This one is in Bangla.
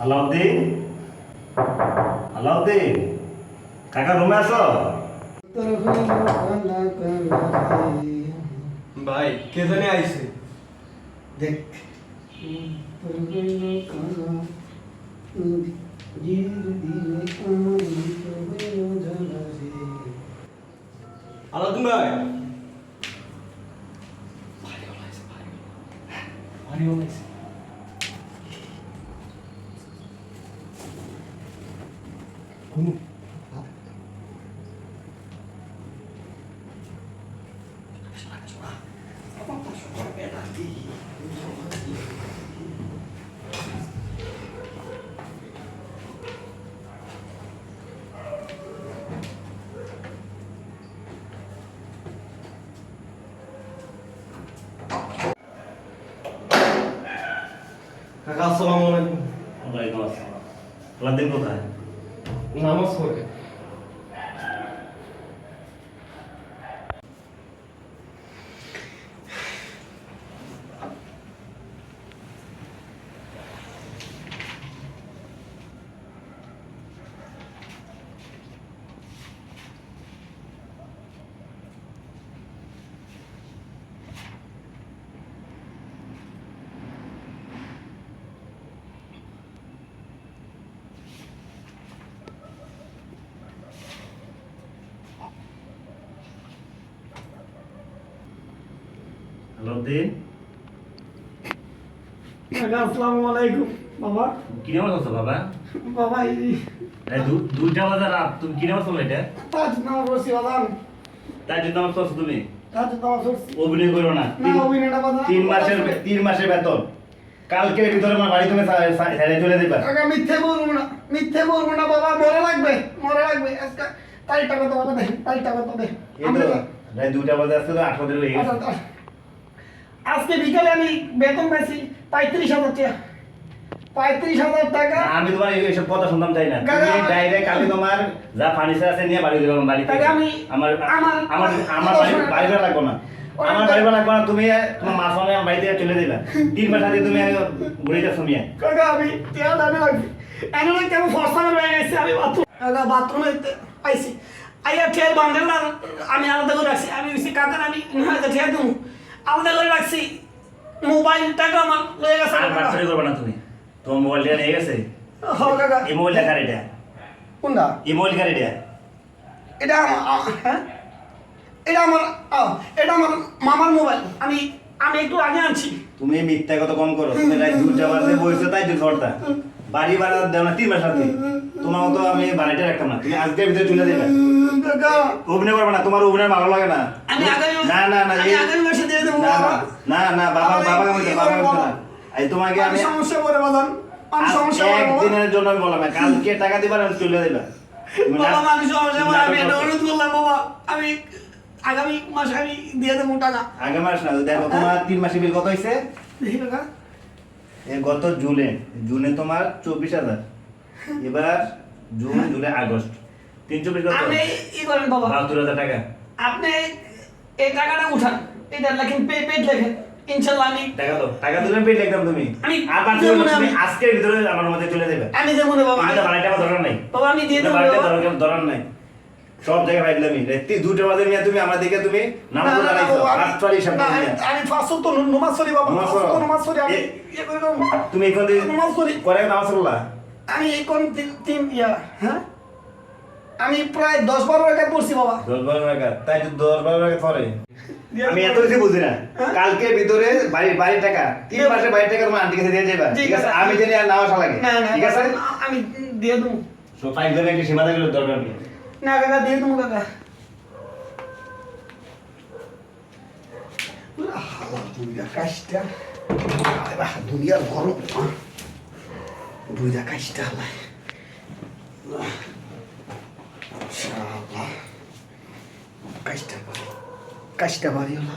আলাউদ্দিন আলাউদ্দিন কাকা রুমে আছো? ভাই কে জানে আইছে দেখ আলাদুন ভাই কাকা আসসালামু আলাইকুম। ওয়ালাইকুম আসসালাম। আলাউদ্দিন কোথায়? নামাজ পড়ে। আলাউদ্দিন আসসালামু আলাইকুম বাবা। কি নামাজ আছো বাবা? বাবা এই এই দুইটা বাজে রাত, তুমি কি নামাজ পড়লে এটা? তাজ নামাজ পড়ছি বাবা। তাই জন্য নামাজ পড়ছো তুমি? তাজ নামাজ পড়ছি। অভিনয় করো না। না অভিনয়টা বাবা। 3 মাসের বেতন কালকের ভিতরে আমার বাড়ি তুমি ছেড়ে চলে যাবে। কাকা মিথ্যে বলবো না, মিথ্যে বলবো না বাবা। মরা লাগবে, মরা লাগবে। আজকে তারিখটা কত বাবা? দেখেন তারিখটা কত দেখেন। এই তো রাত 2টা বাজে আজকে তো 8 দিন হয়ে গেছে। আজকে বিকালে আমি বেতন পাইছি 35,000 টাকা। 35,000 টাকা। আমি তোমার এইসব কথা শুনতাম চাই না। তুমি ডাইরেক্ট কালকে তোমার যা ফার্নিচার আছে নিয়ে বাড়ি যাবে বাড়িতে। আমার বাড়ি ভাড়া লাগবে না। আমার বাড়ি ভাড়া লাগবে না। তুমি তোমার মা সঙ্গে বাড়ি থেকে চলে যাবে। 3 মাস আগে তুমি ঘুরে যাচ্ছ মিয়া। কাকা আমি তেল দাবি লাগবে। এমন কেমন ফসল হয়ে গেছে। আমি বাথরুমে পাইছি। আইয়া ঠের বান্ধেল না, আমি আলাদা করে রাখছি। আমি কাকার আমি হয়তো ঠের দেবো আলাদা করে রাখছি। মোবাইলটাকে আমার লয়ে গেছে। আর বাচ্চারি করবে না তুমি। তোমার মোবাইলটা নিয়ে গেছে। কাকা এই মোবাইলটা কার এটা? কোনটা? এই মোবাইল কার এটা? এটা হ্যাঁ এটা আমার এটা আমার মামার মোবাইল। আমি আমি একটু আগে আনছি। তুমি মিথ্যা কথা কম করো। তুমি রাত 2টা বাজে বইছো তাই তো ঝড়টা। বাড়ি ভাড়া দেও না 3 মাস আগে। তোমার মতো আমি বাড়িটা রাখতাম না। তুমি আজকের ভিতরে চলে যাবে। কাকা অভিনয় করবে না। তোমার অভিনয় ভালো লাগে না। আমি আগামী না না না আমি আগামী মাসে দিয়ে দেবো না বাবা। না না বাবা বলতে না। এই তোমাকে আমি আমি সমস্যা করে বাজান। আমি সমস্যা করে বাবা। একদিনের জন্য আমি বললাম না। কালকে টাকা দিবা না চলে যাবে। বাবা আমি সমস্যা করে আমি এটা অনুরোধ করলাম বাবা। আমি আগামী মাসে আমি দিয়ে দেবো টাকা। আগে মাস না দেখো তোমার 3 মাসের বিল কত হইছে? দেখি কাকা এই গত জুনে তোমার 24,000। এবার জুন জুলাই আগস্ট 324 কত? আপনি ই করেন বাবা, 72,000 টাকা। আপনি এই টাকাটা উঠান। এটা লেখেন পেড লেখেন। ইনশাআল্লাহ আমি টাকা দিলে পেট একদম তুমি আমি আর বাকি দেবো না। তুমি আজকের ভিতরে আমার মধ্যে চলে যাবে। আমি দেবো না বাবা। এটা বাড়িটা আমার দরকার নাই। বাবা আমি দিয়ে দেবো বাড়িটা বাবা। দরকার নাই। সব জায়গায় পাইলাম আমি রাতে 2টা বাজে মিয়া তুমি আমার দিকে তুমি নামাজ পড়া লাইছো। রাতটারি সব আমি ফাঁসো তো নমাজ পড়ি বাবা। নামাজ ফাঁসো পড়ো। তো নমাজ পড়ি। আমি ইয়ে করে দেবো। তুমি এখন দিয়ে নমাজ পড়ি। করে নামাজ পড়লা? আমি এখন তিন হ্যাঁ আমি প্রায় 10-12 রাকাত পড়ছি বাবা। 10-12 টাকা তাই তো 10-12 টাকা পরে আমি এত কিছু বুঝি না। কালকে ভিতরে বাড়ির টাকা 3 মাসের বাড়ির টাকা তোমার আন্টি কাছে দিয়ে যাবে। ঠিক আছে আমি জানি আর নাও আসা লাগে। না ঠিক আছে আমি দিয়ে দেবো। সো ফাইল ধরে একটা সীমা থাকলে দরকার নেই। না কাকা দিয়ে দেবো কাকা। দুইটা কাজটা দুনিয়ার গরম দুইটা কাজটা কাজটা বাড়ি হলো।